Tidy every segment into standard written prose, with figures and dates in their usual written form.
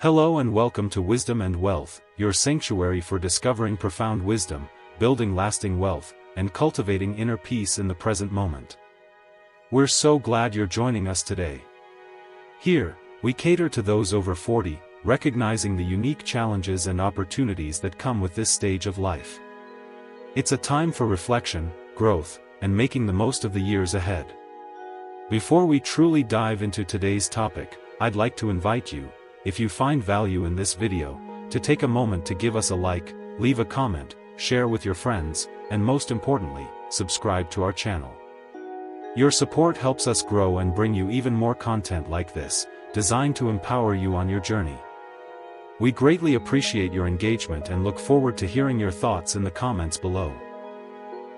Hello and welcome to Wisdom and Wealth, your sanctuary for discovering profound wisdom, building lasting wealth, and cultivating inner peace in the present moment. We're so glad you're joining us today. Here, we cater to those over 40, recognizing the unique challenges and opportunities that come with this stage of life. It's a time for reflection, growth, and making the most of the years ahead. Before we truly dive into today's topic, I'd like to invite you, if you find value in this video, to take a moment to give us a like, leave a comment, share with your friends, and most importantly, subscribe to our channel. Your support helps us grow and bring you even more content like this, designed to empower you on your journey. We greatly appreciate your engagement and look forward to hearing your thoughts in the comments below.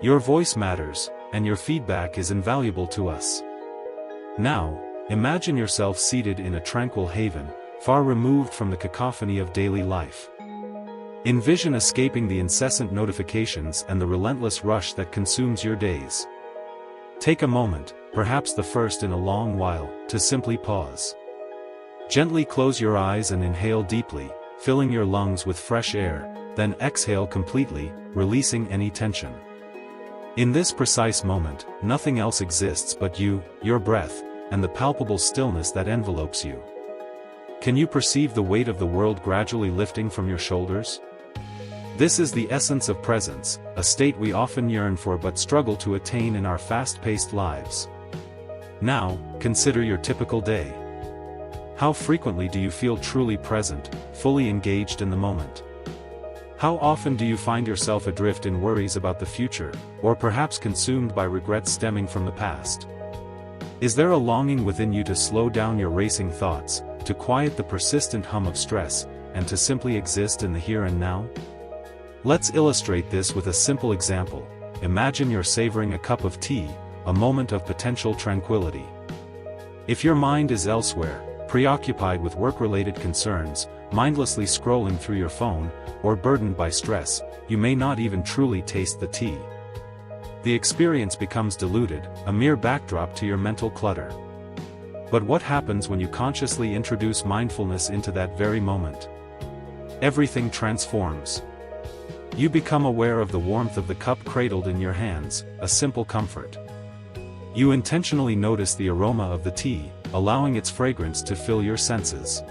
Your voice matters, and your feedback is invaluable to us. Now, imagine yourself seated in a tranquil haven, far removed from the cacophony of daily life. Envision escaping the incessant notifications and the relentless rush that consumes your days. Take a moment, perhaps the first in a long while, to simply pause. Gently close your eyes and inhale deeply, filling your lungs with fresh air, then exhale completely, releasing any tension. In this precise moment, nothing else exists but you, your breath, and the palpable stillness that envelopes you. Can you perceive the weight of the world gradually lifting from your shoulders? This is the essence of presence, a state we often yearn for but struggle to attain in our fast-paced lives. Now, consider your typical day. How frequently do you feel truly present, fully engaged in the moment? How often do you find yourself adrift in worries about the future, or perhaps consumed by regrets stemming from the past? Is there a longing within you to slow down your racing thoughts, to quiet the persistent hum of stress, and to simply exist in the here and now? Let's illustrate this with a simple example. Imagine you're savoring a cup of tea, a moment of potential tranquility. If your mind is elsewhere, preoccupied with work-related concerns, mindlessly scrolling through your phone, or burdened by stress, you may not even truly taste the tea. The experience becomes diluted, a mere backdrop to your mental clutter. But what happens when you consciously introduce mindfulness into that very moment? Everything transforms. You become aware of the warmth of the cup cradled in your hands, a simple comfort. You intentionally notice the aroma of the tea, allowing its fragrance to fill your senses.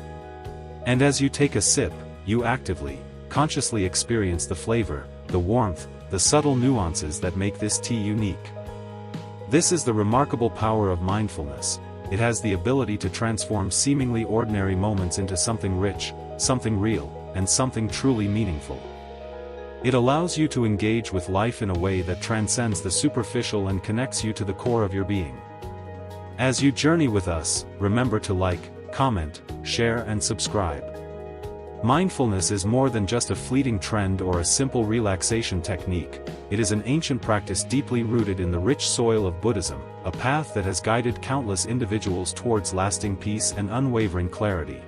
And as you take a sip, you actively, consciously experience the flavor, the warmth, the subtle nuances that make this tea unique. This is the remarkable power of mindfulness. It has the ability to transform seemingly ordinary moments into something rich, something real, and something truly meaningful. It allows you to engage with life in a way that transcends the superficial and connects you to the core of your being. As you journey with us, remember to like, comment, share and subscribe. Mindfulness is more than just a fleeting trend or a simple relaxation technique. It is an ancient practice deeply rooted in the rich soil of Buddhism, a path that has guided countless individuals towards lasting peace and unwavering clarity.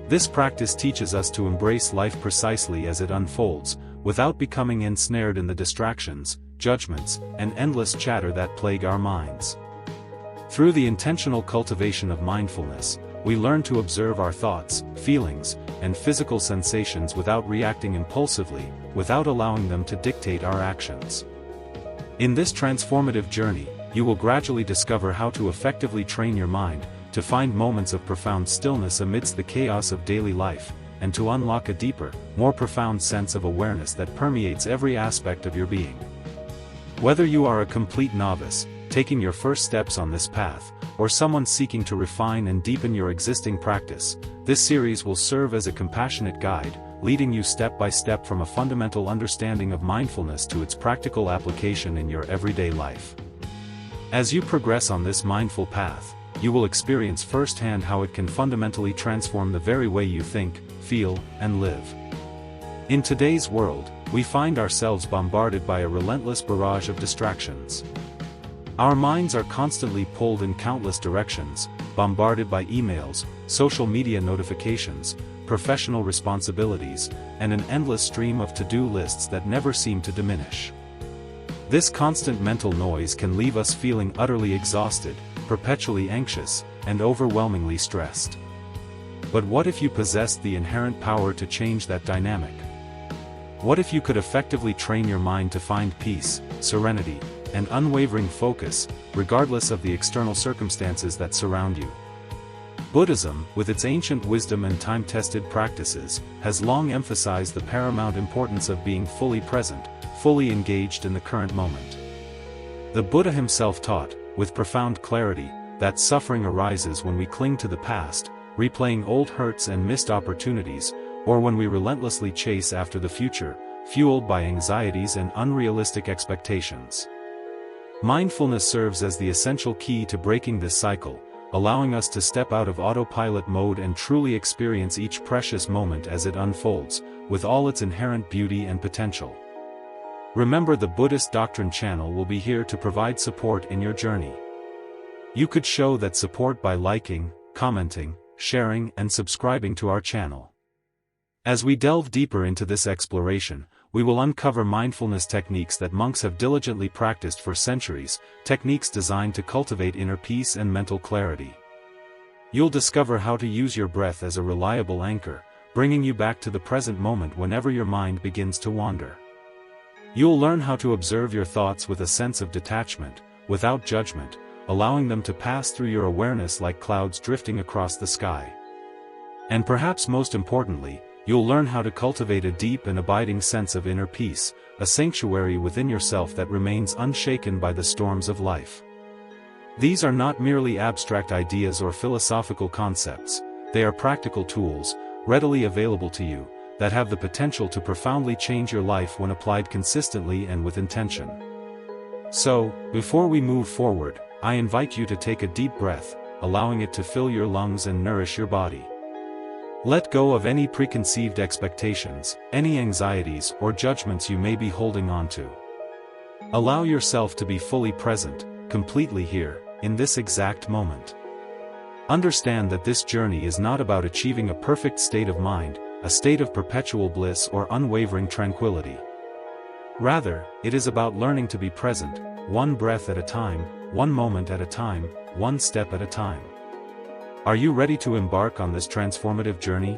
This practice teaches us to embrace life precisely as it unfolds, without becoming ensnared in the distractions, judgments, and endless chatter that plague our minds. Through the intentional cultivation of mindfulness, we learn to observe our thoughts, feelings, and physical sensations without reacting impulsively, without allowing them to dictate our actions. In this transformative journey, you will gradually discover how to effectively train your mind, to find moments of profound stillness amidst the chaos of daily life, and to unlock a deeper, more profound sense of awareness that permeates every aspect of your being. Whether you are a complete novice, taking your first steps on this path, or someone seeking to refine and deepen your existing practice, this series will serve as a compassionate guide, leading you step by step from a fundamental understanding of mindfulness to its practical application in your everyday life. As you progress on this mindful path, you will experience firsthand how it can fundamentally transform the very way you think, feel, and live. In today's world, we find ourselves bombarded by a relentless barrage of distractions. Our minds are constantly pulled in countless directions, bombarded by emails, social media notifications, professional responsibilities, and an endless stream of to-do lists that never seem to diminish. This constant mental noise can leave us feeling utterly exhausted, perpetually anxious, and overwhelmingly stressed. But what if you possessed the inherent power to change that dynamic? What if you could effectively train your mind to find peace, serenity, and unwavering focus, regardless of the external circumstances that surround you? Buddhism, with its ancient wisdom and time-tested practices, has long emphasized the paramount importance of being fully present, fully engaged in the current moment. The Buddha himself taught, with profound clarity, that suffering arises when we cling to the past, replaying old hurts and missed opportunities, or when we relentlessly chase after the future, fueled by anxieties and unrealistic expectations. Mindfulness serves as the essential key to breaking this cycle, allowing us to step out of autopilot mode and truly experience each precious moment as it unfolds, with all its inherent beauty and potential. Remember, the Buddhist Doctrine channel will be here to provide support in your journey. You could show that support by liking, commenting, sharing, and subscribing to our channel. As we delve deeper into this exploration, we will uncover mindfulness techniques that monks have diligently practiced for centuries, techniques designed to cultivate inner peace and mental clarity. You'll discover how to use your breath as a reliable anchor, bringing you back to the present moment whenever your mind begins to wander. You'll learn how to observe your thoughts with a sense of detachment, without judgment, allowing them to pass through your awareness like clouds drifting across the sky. And perhaps most importantly, you'll learn how to cultivate a deep and abiding sense of inner peace, a sanctuary within yourself that remains unshaken by the storms of life. These are not merely abstract ideas or philosophical concepts, they are practical tools, readily available to you, that have the potential to profoundly change your life when applied consistently and with intention. So, before we move forward, I invite you to take a deep breath, allowing it to fill your lungs and nourish your body. Let go of any preconceived expectations, any anxieties or judgments you may be holding on to. Allow yourself to be fully present, completely here, in this exact moment. Understand that this journey is not about achieving a perfect state of mind, a state of perpetual bliss or unwavering tranquility. Rather, it is about learning to be present, one breath at a time, one moment at a time, one step at a time. Are you ready to embark on this transformative journey?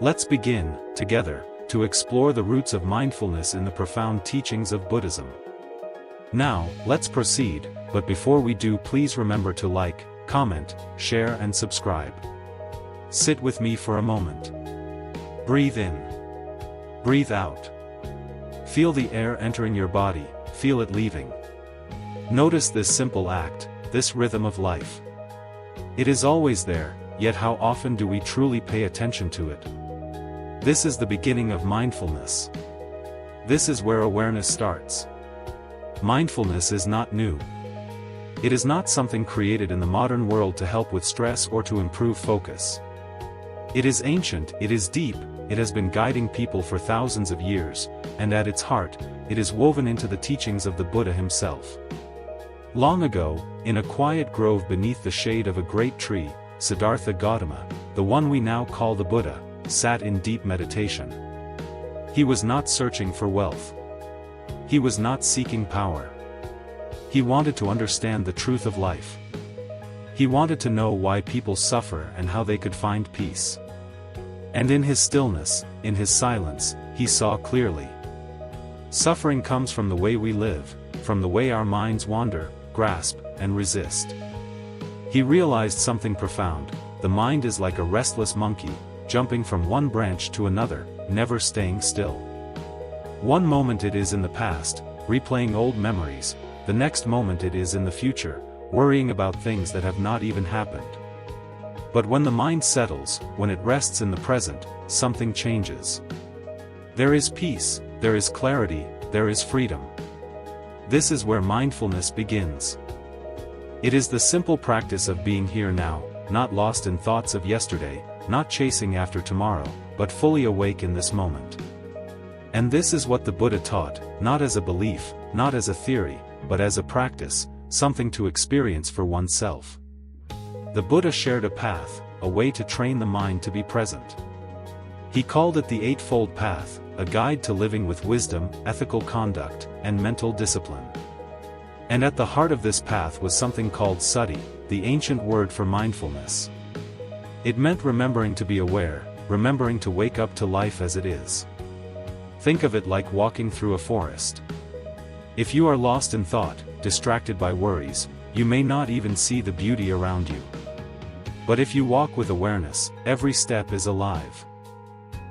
Let's begin, together, to explore the roots of mindfulness in the profound teachings of Buddhism. Now, let's proceed, but before we do, please remember to like, comment, share and subscribe. Sit with me for a moment. Breathe in. Breathe out. Feel the air entering your body, feel it leaving. Notice this simple act, this rhythm of life. It is always there, yet how often do we truly pay attention to it? This is the beginning of mindfulness. This is where awareness starts. Mindfulness is not new. It is not something created in the modern world to help with stress or to improve focus. It is ancient, it is deep, it has been guiding people for thousands of years, and at its heart, it is woven into the teachings of the Buddha himself. Long ago, in a quiet grove beneath the shade of a great tree, Siddhartha Gautama, the one we now call the Buddha, sat in deep meditation. He was not searching for wealth. He was not seeking power. He wanted to understand the truth of life. He wanted to know why people suffer and how they could find peace. And in his stillness, in his silence, he saw clearly. Suffering comes from the way we live, from the way our minds wander, grasp, and resist. He realized something profound: the mind is like a restless monkey, jumping from one branch to another, never staying still. One moment it is in the past, replaying old memories, the next moment it is in the future, worrying about things that have not even happened. But when the mind settles, when it rests in the present, something changes. There is peace, there is clarity, there is freedom. This is where mindfulness begins. It is the simple practice of being here now, not lost in thoughts of yesterday, not chasing after tomorrow, but fully awake in this moment. And this is what the Buddha taught, not as a belief, not as a theory, but as a practice, something to experience for oneself. The Buddha shared a path, a way to train the mind to be present. He called it the Eightfold Path, a guide to living with wisdom, ethical conduct, and mental discipline. And at the heart of this path was something called sati, the ancient word for mindfulness. It meant remembering to be aware, remembering to wake up to life as it is. Think of it like walking through a forest. If you are lost in thought, distracted by worries, you may not even see the beauty around you. But if you walk with awareness, every step is alive.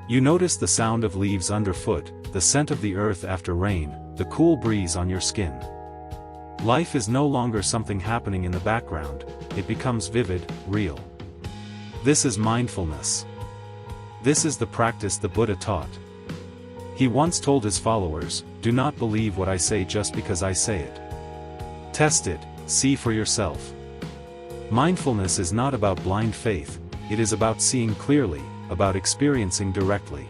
You notice the sound of leaves underfoot, the scent of the earth after rain, the cool breeze on your skin. Life is no longer something happening in the background, it becomes vivid, real. This is mindfulness. This is the practice the Buddha taught. He once told his followers, "Do not believe what I say just because I say it. Test it, see for yourself." Mindfulness is not about blind faith, it is about seeing clearly, about experiencing directly.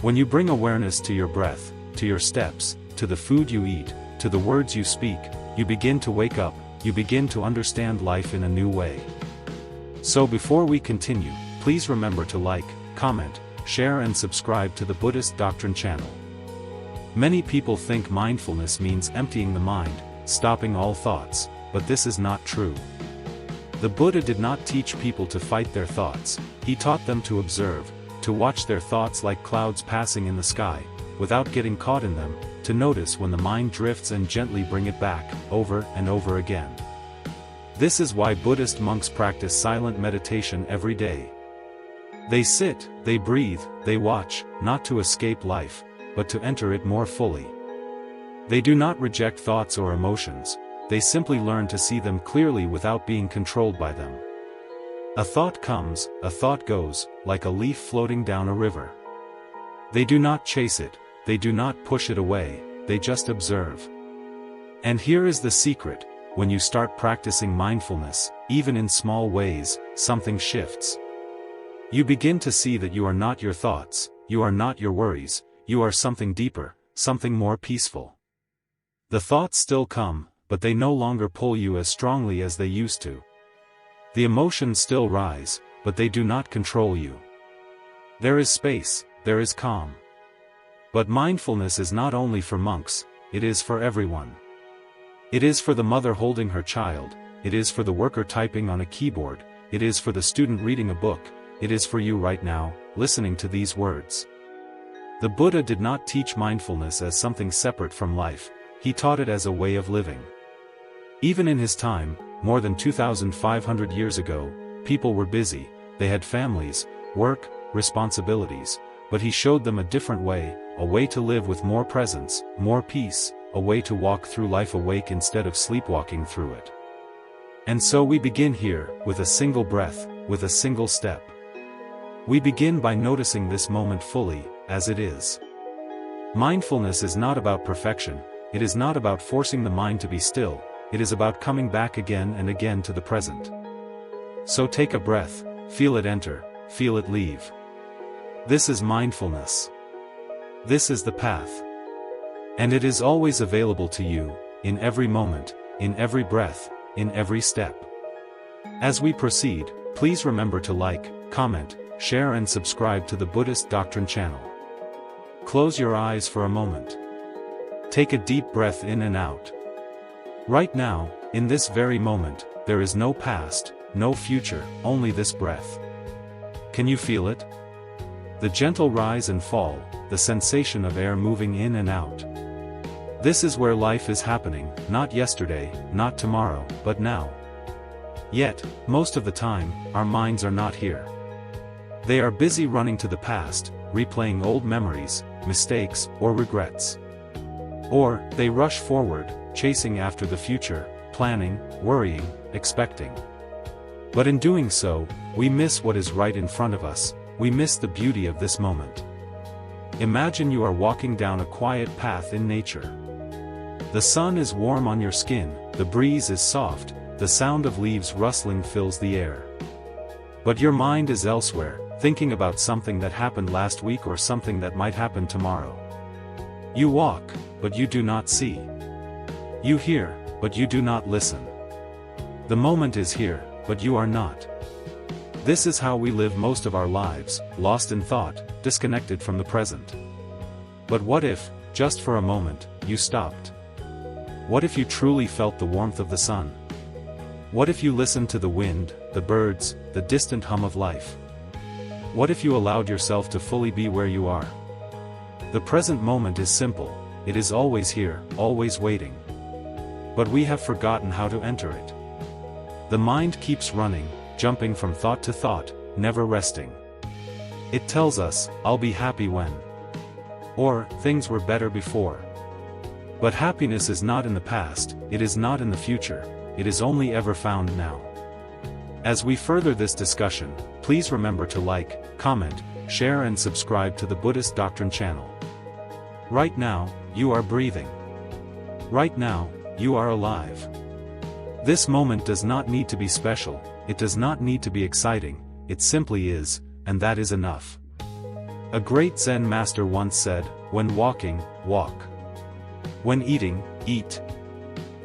When you bring awareness to your breath, to your steps, to the food you eat, to the words you speak, you begin to wake up, you begin to understand life in a new way. So before we continue, please remember to like, comment, share and subscribe to the Buddhist Doctrine channel. Many people think mindfulness means emptying the mind, stopping all thoughts, but this is not true. The Buddha did not teach people to fight their thoughts, he taught them to observe, to watch their thoughts like clouds passing in the sky, without getting caught in them, to notice when the mind drifts and gently bring it back, over and over again. This is why Buddhist monks practice silent meditation every day. They sit, they breathe, they watch, not to escape life, but to enter it more fully. They do not reject thoughts or emotions, they simply learn to see them clearly without being controlled by them. A thought comes, a thought goes, like a leaf floating down a river. They do not chase it, they do not push it away, they just observe. And here is the secret, when you start practicing mindfulness, even in small ways, something shifts. You begin to see that you are not your thoughts, you are not your worries, you are something deeper, something more peaceful. The thoughts still come, but they no longer pull you as strongly as they used to. The emotions still rise, but they do not control you. There is space, there is calm. But mindfulness is not only for monks, it is for everyone. It is for the mother holding her child, it is for the worker typing on a keyboard, it is for the student reading a book, it is for you right now, listening to these words. The Buddha did not teach mindfulness as something separate from life, he taught it as a way of living. Even in his time, more than 2,500 years ago, people were busy, they had families, work, responsibilities, but he showed them a different way, a way to live with more presence, more peace, a way to walk through life awake instead of sleepwalking through it. And so we begin here, with a single breath, with a single step. We begin by noticing this moment fully, as it is. Mindfulness is not about perfection, it is not about forcing the mind to be still, it is about coming back again and again to the present. So take a breath, feel it enter, feel it leave. This is mindfulness. This is the path. And it is always available to you, in every moment, in every breath, in every step. As we proceed, please remember to like, comment, share and subscribe to the Buddhist Doctrine channel. Close your eyes for a moment. Take a deep breath in and out. Right now, in this very moment, there is no past, no future, only this breath. Can you feel it? The gentle rise and fall, the sensation of air moving in and out. This is where life is happening, not yesterday, not tomorrow, but now. Yet, most of the time, our minds are not here. They are busy running to the past, replaying old memories, mistakes, or regrets. Or, they rush forward, chasing after the future, planning, worrying, expecting. But in doing so, we miss what is right in front of us, we miss the beauty of this moment. Imagine you are walking down a quiet path in nature. The sun is warm on your skin, the breeze is soft, the sound of leaves rustling fills the air. But your mind is elsewhere, thinking about something that happened last week or something that might happen tomorrow. You walk, but you do not see. You hear, but you do not listen. The moment is here, but you are not. This is how we live most of our lives, lost in thought, disconnected from the present. But what if, just for a moment, you stopped? What if you truly felt the warmth of the sun? What if you listened to the wind, the birds, the distant hum of life. What if you allowed yourself to fully be where you are? The present moment is simple, it is always here, always waiting. But we have forgotten how to enter it. The mind keeps running, jumping from thought to thought, never resting. It tells us, I'll be happy when. Or, things were better before. But happiness is not in the past, it is not in the future, it is only ever found now. As we further this discussion, please remember to like, comment, share and subscribe to the Buddhist Doctrine channel. Right now, you are breathing. Right now, you are alive. This moment does not need to be special, it does not need to be exciting, it simply is, and that is enough. A great Zen master once said, when walking, walk. When eating, eat.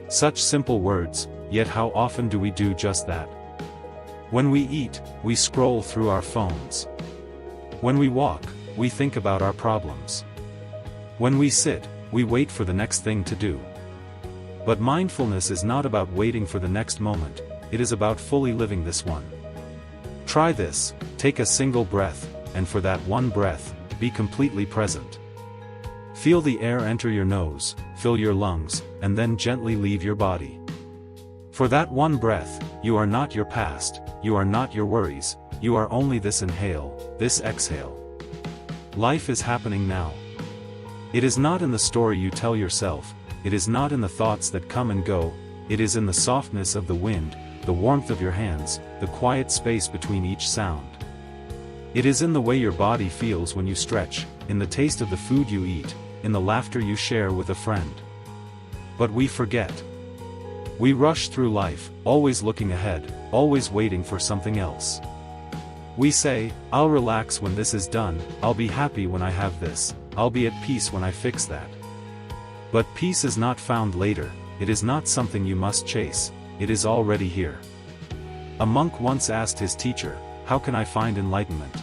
Such simple words, yet how often do we do just that? When we eat, we scroll through our phones. When we walk, we think about our problems. When we sit, we wait for the next thing to do. But mindfulness is not about waiting for the next moment, it is about fully living this one. Try this, take a single breath, and for that one breath, be completely present. Feel the air enter your nose, fill your lungs, and then gently leave your body. For that one breath, you are not your past, you are not your worries, you are only this inhale, this exhale. Life is happening now. It is not in the story you tell yourself, it is not in the thoughts that come and go, it is in the softness of the wind, the warmth of your hands, the quiet space between each sound. It is in the way your body feels when you stretch, in the taste of the food you eat, in the laughter you share with a friend. But we forget. We rush through life, always looking ahead, always waiting for something else. We say, I'll relax when this is done, I'll be happy when I have this, I'll be at peace when I fix that. But peace is not found later, it is not something you must chase, it is already here. A monk once asked his teacher, how can I find enlightenment?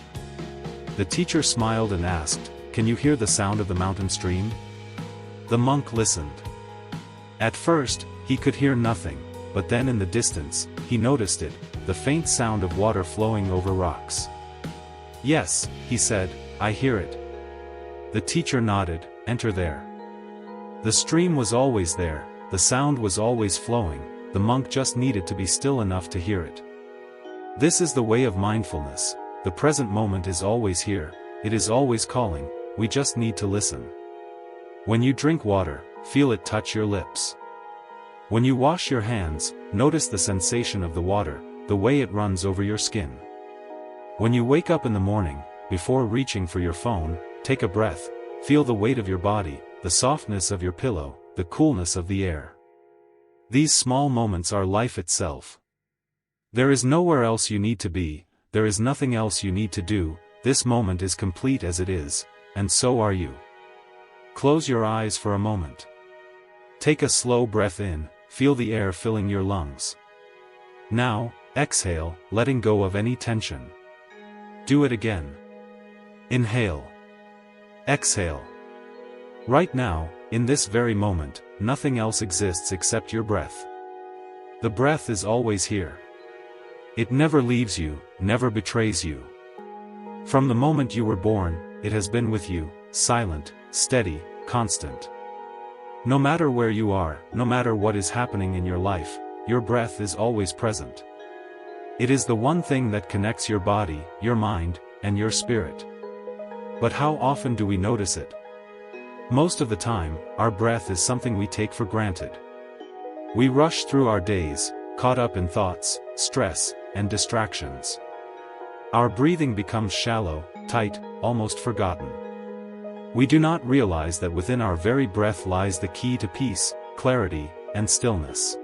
The teacher smiled and asked, can you hear the sound of the mountain stream? The monk listened. At first, he could hear nothing, but then in the distance, he noticed it, the faint sound of water flowing over rocks. Yes, he said, I hear it. The teacher nodded, enter there. The stream was always there, the sound was always flowing, the monk just needed to be still enough to hear it. This is the way of mindfulness, the present moment is always here, it is always calling, we just need to listen. When you drink water, feel it touch your lips. When you wash your hands, notice the sensation of the water, the way it runs over your skin. When you wake up in the morning, before reaching for your phone, take a breath, feel the weight of your body, the softness of your pillow, the coolness of the air. These small moments are life itself. There is nowhere else you need to be, there is nothing else you need to do, this moment is complete as it is, and so are you. Close your eyes for a moment. Take a slow breath in, feel the air filling your lungs. Now, exhale, letting go of any tension. Do it again. Inhale. Exhale. Right now, in this very moment, nothing else exists except your breath. The breath is always here. It never leaves you, never betrays you. From the moment you were born, it has been with you, silent, steady, constant. No matter where you are, no matter what is happening in your life, your breath is always present. It is the one thing that connects your body, your mind, and your spirit. But how often do we notice it? Most of the time, our breath is something we take for granted. We rush through our days, caught up in thoughts, stress, and distractions. Our breathing becomes shallow, tight, almost forgotten. We do not realize that within our very breath lies the key to peace, clarity, and stillness.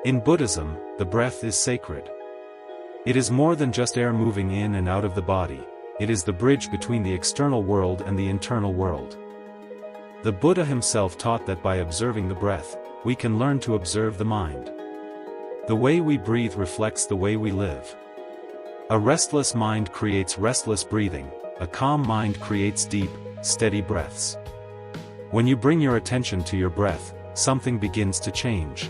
In Buddhism, the breath is sacred. It is more than just air moving in and out of the body, it is the bridge between the external world and the internal world. The Buddha himself taught that by observing the breath, we can learn to observe the mind. The way we breathe reflects the way we live. A restless mind creates restless breathing, a calm mind creates deep, steady breaths. When you bring your attention to your breath, something begins to change.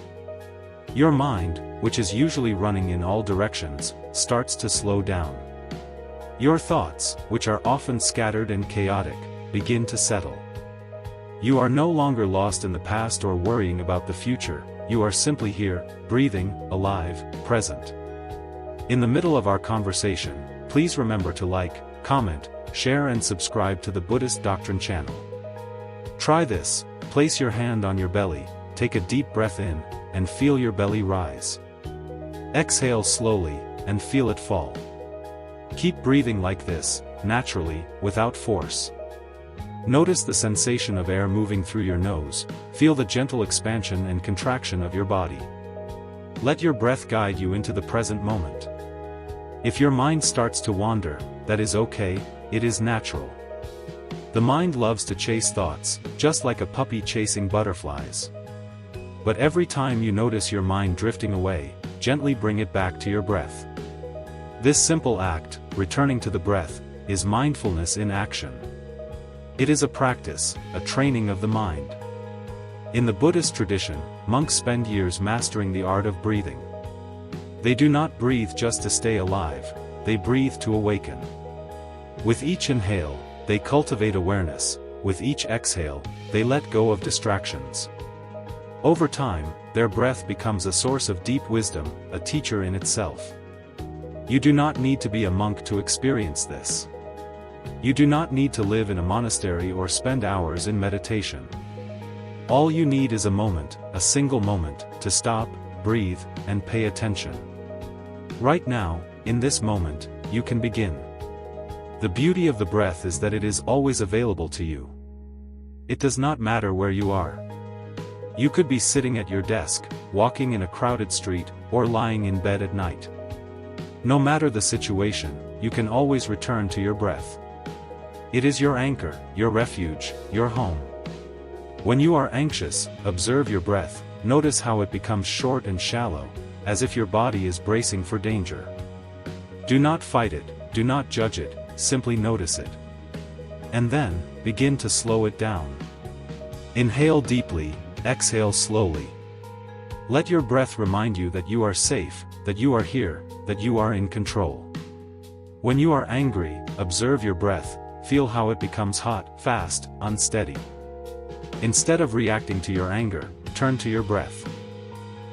Your mind, which is usually running in all directions, starts to slow down. Your thoughts, which are often scattered and chaotic, begin to settle. You are no longer lost in the past or worrying about the future, you are simply here, breathing, alive, present. In the middle of our conversation, please remember to like, comment, share and subscribe to the Buddhist Doctrine channel. Try this: place your hand on your belly, take a deep breath in, and feel your belly rise. Exhale slowly, and feel it fall. Keep breathing like this, naturally, without force. Notice the sensation of air moving through your nose, feel the gentle expansion and contraction of your body. Let your breath guide you into the present moment. If your mind starts to wander, that is okay, it is natural. The mind loves to chase thoughts, just like a puppy chasing butterflies. But every time you notice your mind drifting away, gently bring it back to your breath. This simple act, returning to the breath, is mindfulness in action. It is a practice, a training of the mind. In the Buddhist tradition, monks spend years mastering the art of breathing. They do not breathe just to stay alive, they breathe to awaken. With each inhale, they cultivate awareness, with each exhale, they let go of distractions. Over time, their breath becomes a source of deep wisdom, a teacher in itself. You do not need to be a monk to experience this. You do not need to live in a monastery or spend hours in meditation. All you need is a moment, a single moment, to stop, breathe, and pay attention. Right now, in this moment, you can begin. The beauty of the breath is that it is always available to you. It does not matter where you are. You could be sitting at your desk, walking in a crowded street, or lying in bed at night. No matter the situation, you can always return to your breath. It is your anchor, your refuge, your home. When you are anxious, observe your breath, notice how it becomes short and shallow, as if your body is bracing for danger. Do not fight it, do not judge it, simply notice it. And then, begin to slow it down. Inhale deeply, exhale slowly. Let your breath remind you that you are safe, that you are here, that you are in control. When you are angry, observe your breath, feel how it becomes hot, fast, unsteady. Instead of reacting to your anger, turn to your breath.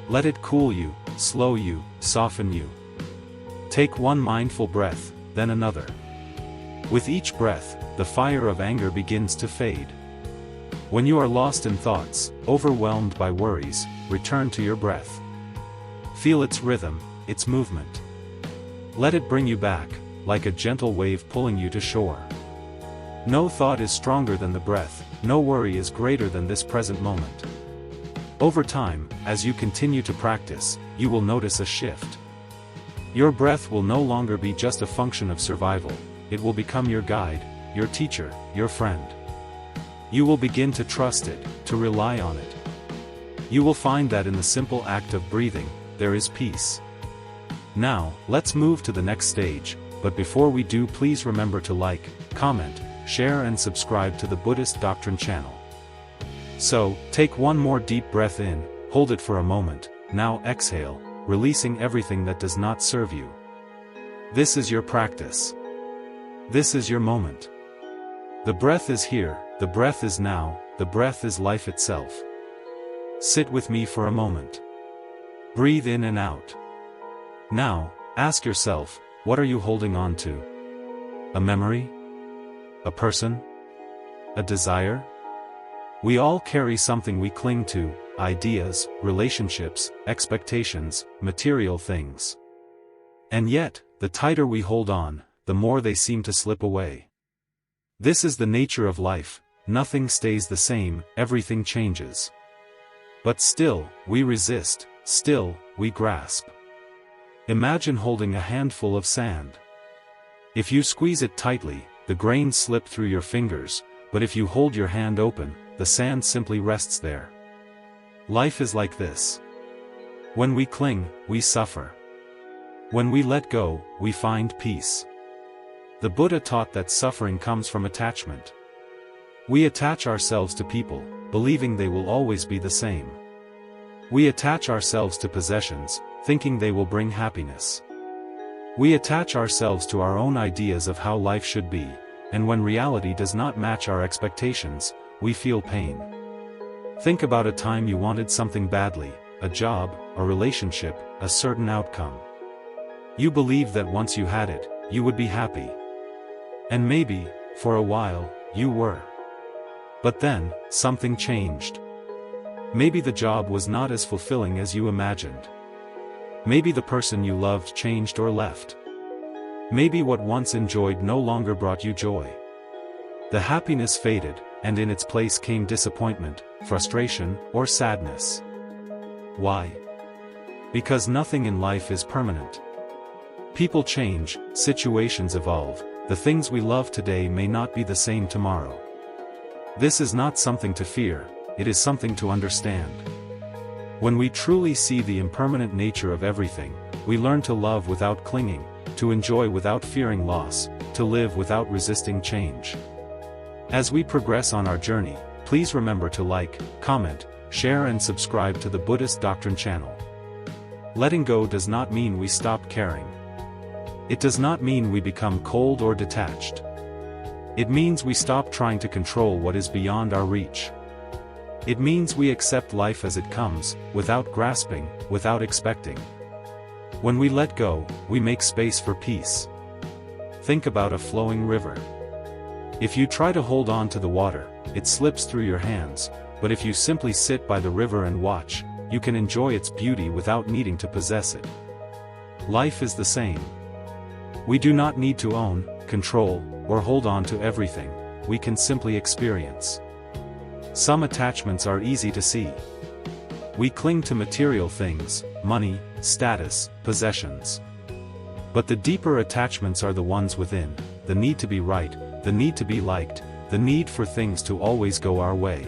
Let it cool you, slow you, soften you. Take one mindful breath, then another. With each breath, the fire of anger begins to fade. When you are lost in thoughts, overwhelmed by worries, return to your breath. Feel its rhythm, its movement. Let it bring you back, like a gentle wave pulling you to shore. No thought is stronger than the breath, no worry is greater than this present moment. Over time, as you continue to practice, you will notice a shift. Your breath will no longer be just a function of survival, it will become your guide, your teacher, your friend. You will begin to trust it, to rely on it. You will find that in the simple act of breathing, there is peace. Now, let's move to the next stage, but before we do, please remember to like, comment, share and subscribe to the Buddhist Doctrine channel. So, take one more deep breath in, hold it for a moment, now exhale, releasing everything that does not serve you. This is your practice. This is your moment. The breath is here, the breath is now, the breath is life itself. Sit with me for a moment. Breathe in and out. Now, ask yourself, what are you holding on to? A memory? A person? A desire? We all carry something we cling to, ideas, relationships, expectations, material things. And yet, the tighter we hold on, the more they seem to slip away. This is the nature of life, nothing stays the same, everything changes. But still, we resist, still, we grasp. Imagine holding a handful of sand. If you squeeze it tightly, the grains slip through your fingers, but if you hold your hand open, the sand simply rests there. Life is like this. When we cling, we suffer. When we let go, we find peace. The Buddha taught that suffering comes from attachment. We attach ourselves to people, believing they will always be the same. We attach ourselves to possessions, thinking they will bring happiness. We attach ourselves to our own ideas of how life should be, and when reality does not match our expectations, we feel pain. Think about a time you wanted something badly, a job, a relationship, a certain outcome. You believed that once you had it, you would be happy. And maybe, for a while, you were. But then, something changed. Maybe the job was not as fulfilling as you imagined. Maybe the person you loved changed or left. Maybe what once enjoyed no longer brought you joy. The happiness faded, and in its place came disappointment, frustration, or sadness. Why? Because nothing in life is permanent. People change, situations evolve, the things we love today may not be the same tomorrow. This is not something to fear, it is something to understand. When we truly see the impermanent nature of everything, we learn to love without clinging, to enjoy without fearing loss, to live without resisting change. As we progress on our journey, please remember to like, comment, share and subscribe to the Buddhist Doctrine channel. Letting go does not mean we stop caring. It does not mean we become cold or detached. It means we stop trying to control what is beyond our reach. It means we accept life as it comes, without grasping, without expecting. When we let go, we make space for peace. Think about a flowing river. If you try to hold on to the water, it slips through your hands, but if you simply sit by the river and watch, you can enjoy its beauty without needing to possess it. Life is the same. We do not need to own, control, or hold on to everything, we can simply experience. Some attachments are easy to see. We cling to material things, money, status, possessions. But the deeper attachments are the ones within, the need to be right, the need to be liked, the need for things to always go our way.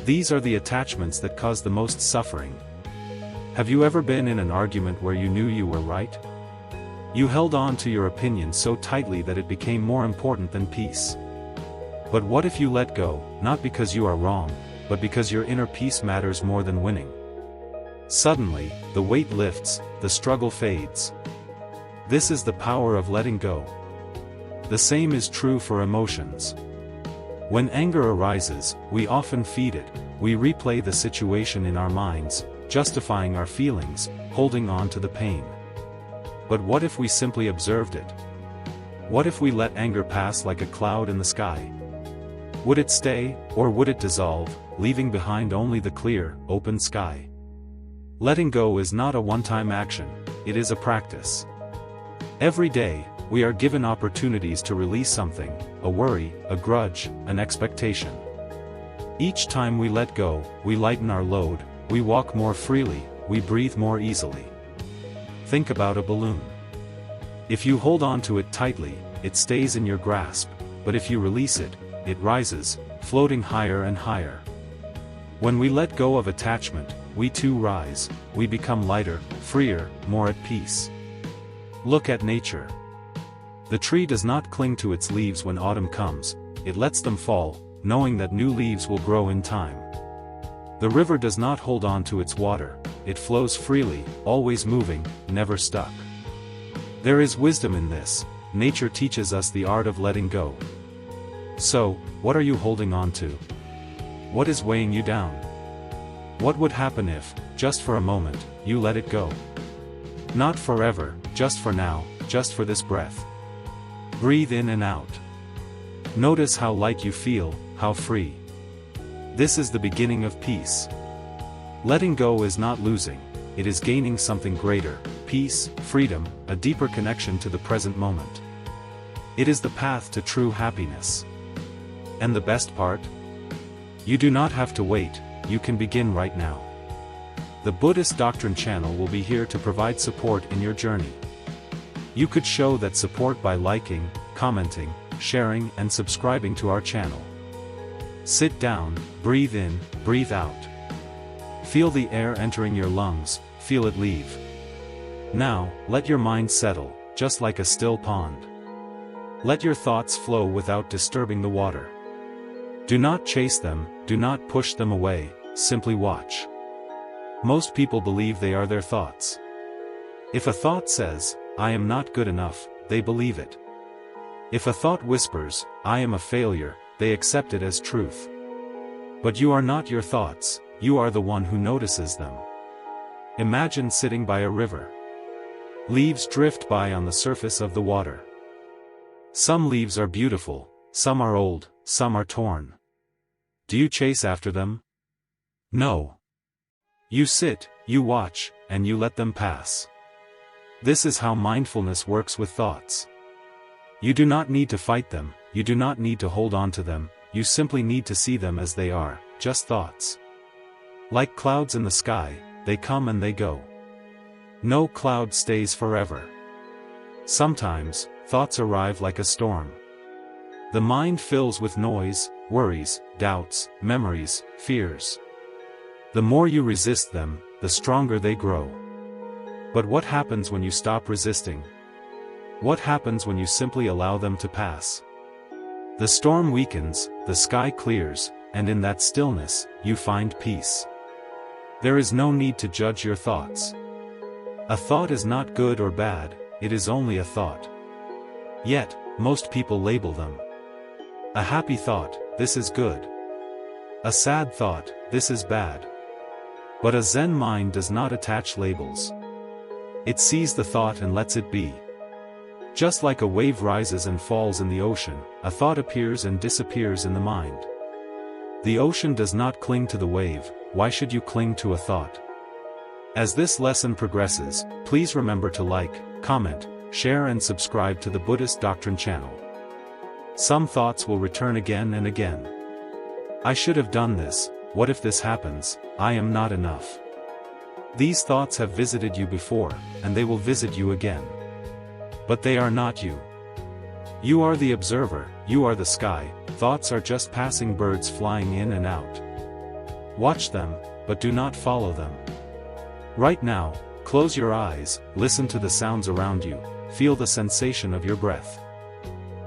These are the attachments that cause the most suffering. Have you ever been in an argument where you knew you were right? You held on to your opinion so tightly that it became more important than peace. But what if you let go, not because you are wrong, but because your inner peace matters more than winning? Suddenly, the weight lifts, the struggle fades. This is the power of letting go. The same is true for emotions. When anger arises, we often feed it, we replay the situation in our minds, justifying our feelings, holding on to the pain. But what if we simply observed it? What if we let anger pass like a cloud in the sky? Would it stay, or would it dissolve, leaving behind only the clear, open sky? Letting go is not a one-time action, it is a practice. Every day, we are given opportunities to release something, a worry, a grudge, an expectation. Each time we let go, we lighten our load, we walk more freely, we breathe more easily. Think about a balloon. If you hold on to it tightly, it stays in your grasp, but if you release it, it rises, floating higher and higher. When we let go of attachment, we too rise, we become lighter, freer, more at peace. Look at nature. The tree does not cling to its leaves when autumn comes, it lets them fall, knowing that new leaves will grow in time. The river does not hold on to its water, it flows freely, always moving, never stuck. There is wisdom in this, nature teaches us the art of letting go. So, what are you holding on to? What is weighing you down? What would happen if, just for a moment, you let it go? Not forever, just for now, just for this breath. Breathe in and out. Notice how light you feel, how free. This is the beginning of peace. Letting go is not losing, it is gaining something greater, peace, freedom, a deeper connection to the present moment. It is the path to true happiness. And the best part? You do not have to wait, you can begin right now. The Buddhist Doctrine channel will be here to provide support in your journey. You could show that support by liking, commenting, sharing and subscribing to our channel. Sit down, breathe in, breathe out. Feel the air entering your lungs, feel it leave. Now, let your mind settle, just like a still pond. Let your thoughts flow without disturbing the water. Do not chase them, do not push them away, simply watch. Most people believe they are their thoughts. If a thought says, "I am not good enough," they believe it. If a thought whispers, "I am a failure," they accept it as truth. But you are not your thoughts, you are the one who notices them. Imagine sitting by a river. Leaves drift by on the surface of the water. Some leaves are beautiful, some are old, some are torn. Do you chase after them? No. You sit, you watch, and you let them pass. This is how mindfulness works with thoughts. You do not need to fight them, you do not need to hold on to them, you simply need to see them as they are, just thoughts. Like clouds in the sky, they come and they go. No cloud stays forever. Sometimes, thoughts arrive like a storm. The mind fills with noise, worries, doubts, memories, fears. The more you resist them, the stronger they grow. But what happens when you stop resisting? What happens when you simply allow them to pass? The storm weakens, the sky clears, and in that stillness, you find peace. There is no need to judge your thoughts. A thought is not good or bad, it is only a thought. Yet, most people label them. A happy thought, this is good. A sad thought, this is bad. But a Zen mind does not attach labels. It sees the thought and lets it be. Just like a wave rises and falls in the ocean, a thought appears and disappears in the mind. The ocean does not cling to the wave, why should you cling to a thought? As this lesson progresses, please remember to like, comment, share and subscribe to the Buddhist Doctrine channel. Some thoughts will return again and again. I should have done this, what if this happens, I am not enough. These thoughts have visited you before, and they will visit you again. But they are not you. You are the observer, you are the sky, thoughts are just passing birds flying in and out. Watch them, but do not follow them. Right now, close your eyes, listen to the sounds around you, feel the sensation of your breath.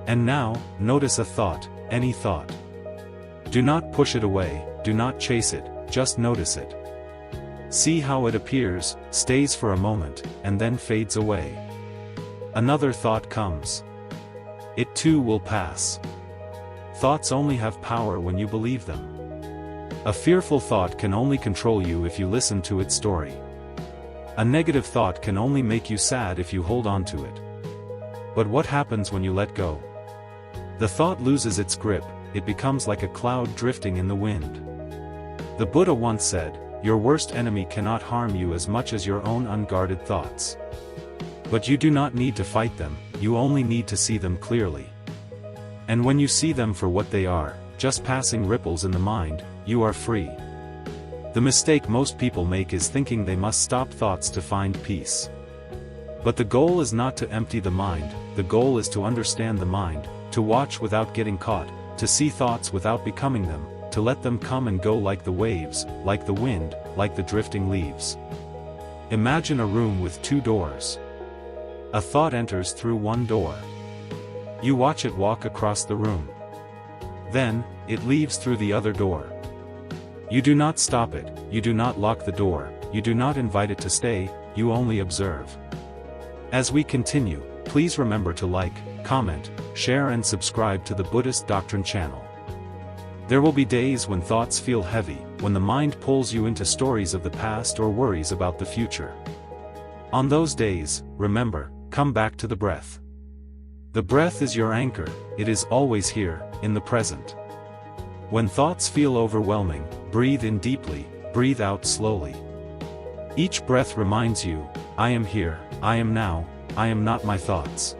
And now, notice a thought, any thought. Do not push it away, do not chase it, just notice it. See how it appears, stays for a moment, and then fades away. Another thought comes. It too will pass. Thoughts only have power when you believe them. A fearful thought can only control you if you listen to its story. A negative thought can only make you sad if you hold on to it. But what happens when you let go? The thought loses its grip, it becomes like a cloud drifting in the wind. The Buddha once said, "Your worst enemy cannot harm you as much as your own unguarded thoughts." But you do not need to fight them, you only need to see them clearly. And when you see them for what they are, just passing ripples in the mind, you are free. The mistake most people make is thinking they must stop thoughts to find peace. But the goal is not to empty the mind, the goal is to understand the mind, to watch without getting caught, to see thoughts without becoming them, to let them come and go like the waves, like the wind, like the drifting leaves. Imagine a room with two doors. A thought enters through one door. You watch it walk across the room. Then, it leaves through the other door. You do not stop it, you do not lock the door, you do not invite it to stay, you only observe. As we continue, please remember to like, comment, share and subscribe to the Buddhist Doctrine channel. There will be days when thoughts feel heavy, when the mind pulls you into stories of the past or worries about the future. On those days, remember, come back to the breath. The breath is your anchor, it is always here, in the present. When thoughts feel overwhelming, breathe in deeply, breathe out slowly. Each breath reminds you, I am here, I am now, I am not my thoughts.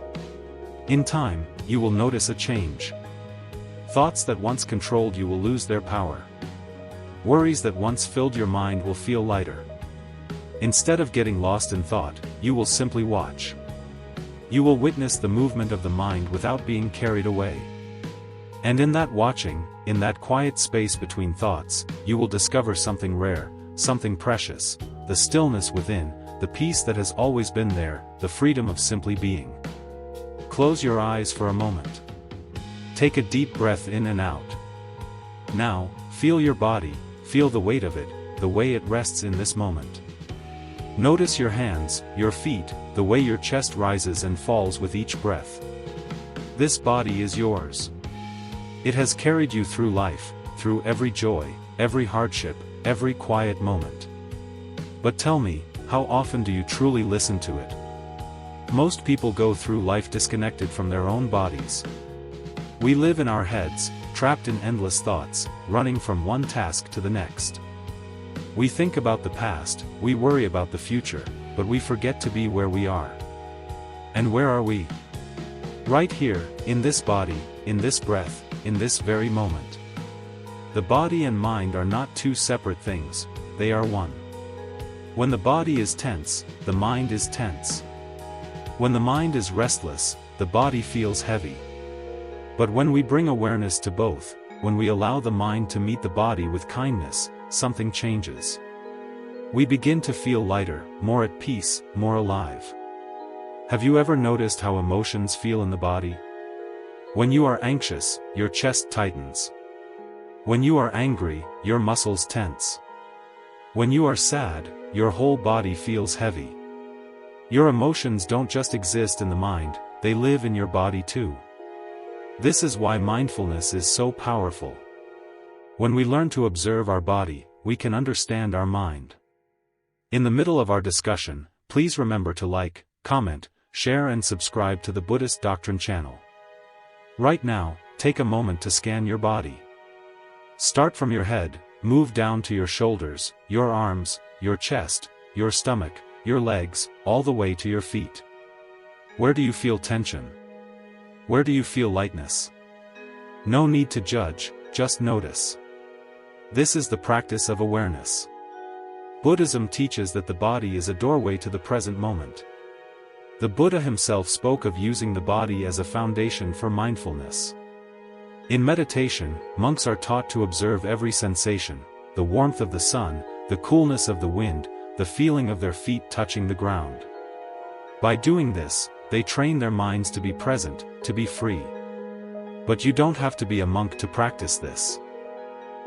In time, you will notice a change. Thoughts that once controlled you will lose their power. Worries that once filled your mind will feel lighter. Instead of getting lost in thought, you will simply watch. You will witness the movement of the mind without being carried away. And in that watching, in that quiet space between thoughts, you will discover something rare, something precious, the stillness within, the peace that has always been there, the freedom of simply being. Close your eyes for a moment. Take a deep breath in and out. Now, feel your body, feel the weight of it, the way it rests in this moment. Notice your hands, your feet, the way your chest rises and falls with each breath. This body is yours. It has carried you through life, through every joy, every hardship, every quiet moment. But tell me, how often do you truly listen to it? Most people go through life disconnected from their own bodies. We live in our heads, trapped in endless thoughts, running from one task to the next. We think about the past, we worry about the future, but we forget to be where we are. And where are we? Right here, in this body, in this breath, in this very moment. The body and mind are not two separate things, they are one. When the body is tense, the mind is tense. When the mind is restless, the body feels heavy. But when we bring awareness to both, when we allow the mind to meet the body with kindness, something changes. We begin to feel lighter, more at peace, more alive. Have you ever noticed how emotions feel in the body? When you are anxious, your chest tightens. When you are angry, your muscles tense. When you are sad, your whole body feels heavy. Your emotions don't just exist in the mind, they live in your body too. This is why mindfulness is so powerful. When we learn to observe our body, we can understand our mind. In the middle of our discussion, please remember to like, comment, share and subscribe to the Buddhist Doctrine channel. Right now, take a moment to scan your body. Start from your head, move down to your shoulders, your arms, your chest, your stomach, your legs, all the way to your feet. Where do you feel tension? Where do you feel lightness? No need to judge, just notice. This is the practice of awareness. Buddhism teaches that the body is a doorway to the present moment. The Buddha himself spoke of using the body as a foundation for mindfulness. In meditation, monks are taught to observe every sensation, the warmth of the sun, the coolness of the wind, the feeling of their feet touching the ground. By doing this, they train their minds to be present, to be free. But you don't have to be a monk to practice this.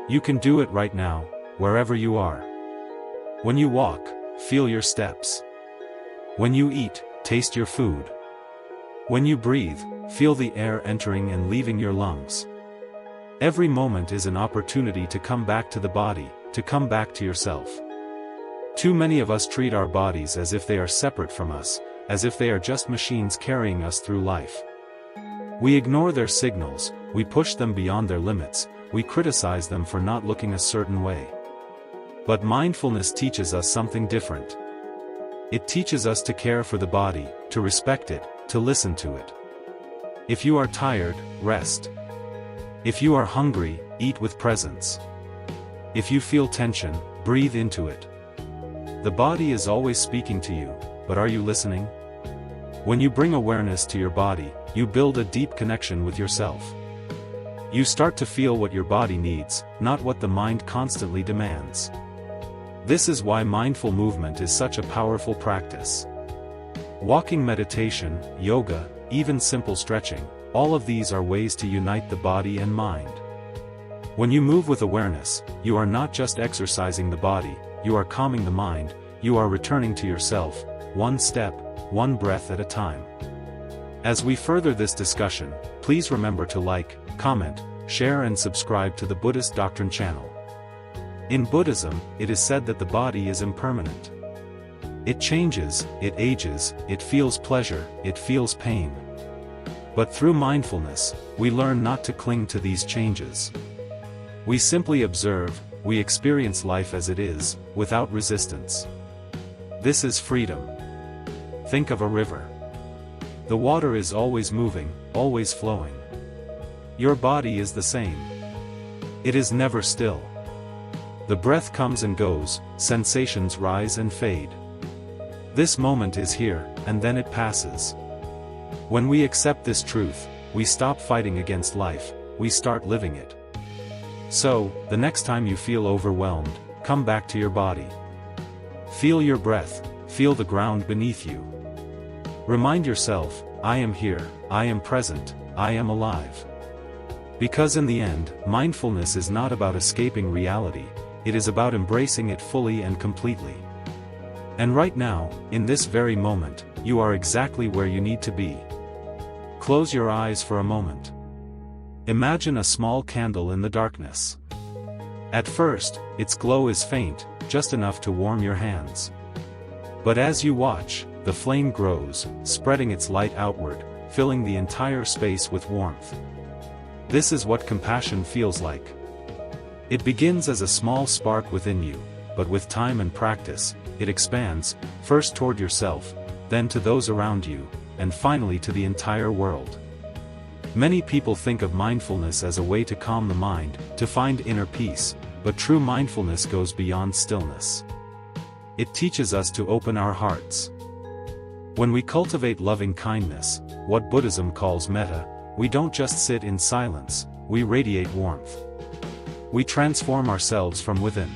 You can do it right now, wherever you are. When you walk, feel your steps. When you eat, taste your food. When you breathe, feel the air entering and leaving your lungs. Every moment is an opportunity to come back to the body, to come back to yourself. Too many of us treat our bodies as if they are separate from us, as if they are just machines carrying us through life. We ignore their signals, we push them beyond their limits, we criticize them for not looking a certain way. But mindfulness teaches us something different. It teaches us to care for the body, to respect it, to listen to it. If you are tired, rest. If you are hungry, eat with presence. If you feel tension, breathe into it. The body is always speaking to you, but are you listening? When you bring awareness to your body, you build a deep connection with yourself. You start to feel what your body needs, not what the mind constantly demands. This is why mindful movement is such a powerful practice. Walking meditation, yoga, even simple stretching, all of these are ways to unite the body and mind. When you move with awareness, you are not just exercising the body, you are calming the mind, you are returning to yourself, one step, one breath at a time. As we further this discussion, please remember to like, comment, share and subscribe to the Buddhist Doctrine channel. In Buddhism, it is said that the body is impermanent. It changes, it ages, it feels pleasure, it feels pain. But through mindfulness, we learn not to cling to these changes. We simply observe, we experience life as it is, without resistance. This is freedom. Think of a river. The water is always moving, always flowing. Your body is the same. It is never still. The breath comes and goes, sensations rise and fade. This moment is here, and then it passes. When we accept this truth, we stop fighting against life, we start living it. So, the next time you feel overwhelmed, come back to your body. Feel your breath, feel the ground beneath you. Remind yourself, I am here, I am present, I am alive. Because in the end, mindfulness is not about escaping reality, it is about embracing it fully and completely. And right now, in this very moment, you are exactly where you need to be. Close your eyes for a moment. Imagine a small candle in the darkness. At first, its glow is faint, just enough to warm your hands. But as you watch, the flame grows, spreading its light outward, filling the entire space with warmth. This is what compassion feels like. It begins as a small spark within you, but with time and practice, it expands, first toward yourself, then to those around you, and finally to the entire world. Many people think of mindfulness as a way to calm the mind, to find inner peace, but true mindfulness goes beyond stillness. It teaches us to open our hearts. When we cultivate loving kindness, what Buddhism calls metta, we don't just sit in silence, we radiate warmth. We transform ourselves from within.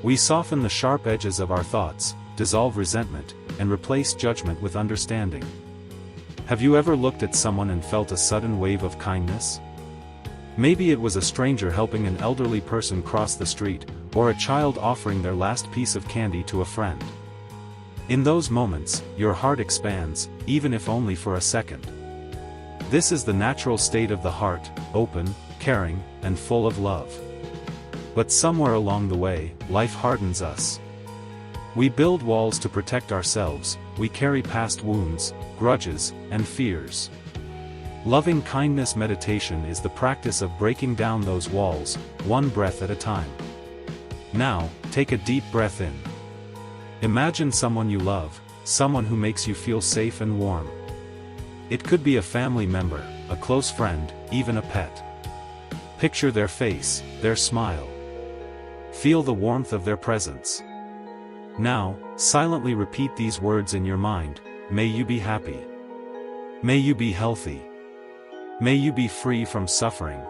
We soften the sharp edges of our thoughts, dissolve resentment, and replace judgment with understanding. Have you ever looked at someone and felt a sudden wave of kindness? Maybe it was a stranger helping an elderly person cross the street, or a child offering their last piece of candy to a friend. In those moments, your heart expands, even if only for a second. This is the natural state of the heart, open, caring, and full of love. But somewhere along the way, life hardens us. We build walls to protect ourselves, we carry past wounds, grudges, and fears. Loving kindness meditation is the practice of breaking down those walls, one breath at a time. Now, take a deep breath in. Imagine someone you love, someone who makes you feel safe and warm. It could be a family member, a close friend, even a pet. Picture their face, their smile. Feel the warmth of their presence. Now, silently repeat these words in your mind: may you be happy. May you be healthy. May you be free from suffering.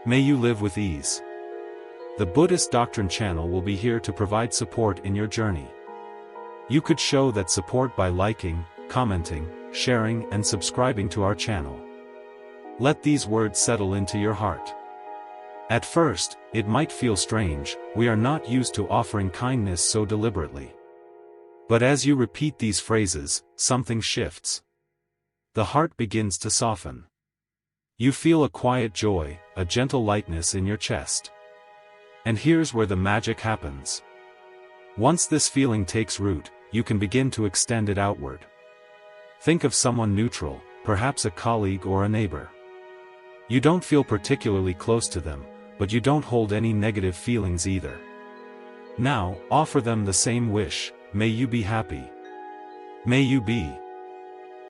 May you live with ease. The Buddhist Doctrine channel will be here to provide support in your journey. You could show that support by liking, commenting, sharing, and subscribing to our channel. Let these words settle into your heart. At first, it might feel strange, we are not used to offering kindness so deliberately. But as you repeat these phrases, something shifts. The heart begins to soften. You feel a quiet joy, a gentle lightness in your chest. And here's where the magic happens. Once this feeling takes root, you can begin to extend it outward. Think of someone neutral, perhaps a colleague or a neighbor. You don't feel particularly close to them, but you don't hold any negative feelings either. Now, offer them the same wish: may you be happy. May you be